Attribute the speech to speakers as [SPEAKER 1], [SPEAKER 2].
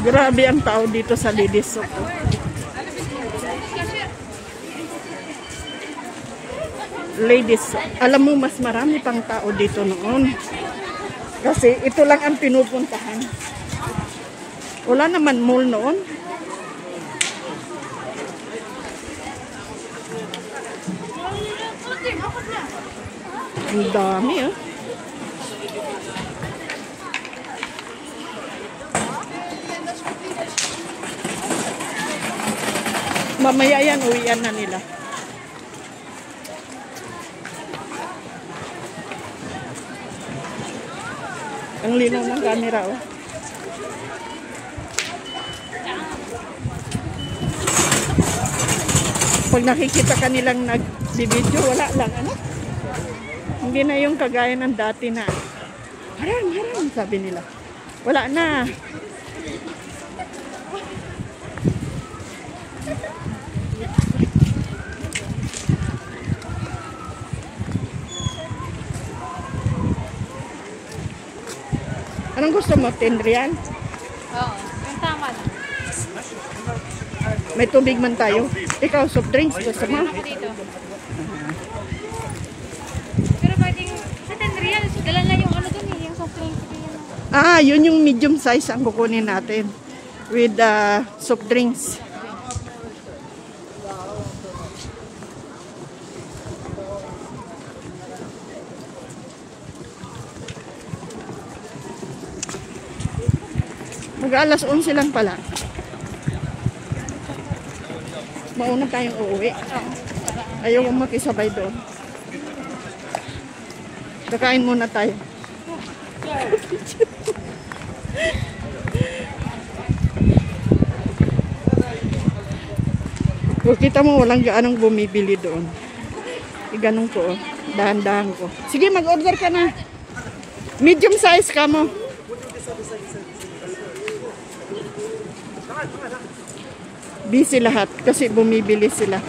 [SPEAKER 1] Grabe ang tao dito sa Ladies Souk. Ladies Souk. Alam mo, mas marami pang tao dito noon. Kasi ito lang ang pinupuntahan. Wala naman mall noon. Ang dami, ah. Mamaya yan, uwian na nila. Ang linaw ng camera, oh. Pag nakikita kanilang nag-video, wala lang, ano? Hindi na yung kagaya ng dati na haram, sabi nila. Wala na. Anong gusto mo? Tendrian?
[SPEAKER 2] Oo, yung tama lang.
[SPEAKER 1] May tubig man tayo. Ikaw, soft drinks gusto mo?
[SPEAKER 2] Ako dito. Pero pwedeng sa 10 real, dala na yung ano dun eh, yung soft drinks.
[SPEAKER 1] Ah, yun yung medium size ang kukunin natin. With soft drinks. Mag-alas 11 lang pala. Mauna tayong uuwi. Ayaw kong makisabay doon. Kakain muna tayo. Kung kita mo, walang gaanong bumibili doon. Iganong ko, dahan-dahan ko. Sige, mag-order ka na. Medium size ka mo. Busy lahat kasi bumibili sila.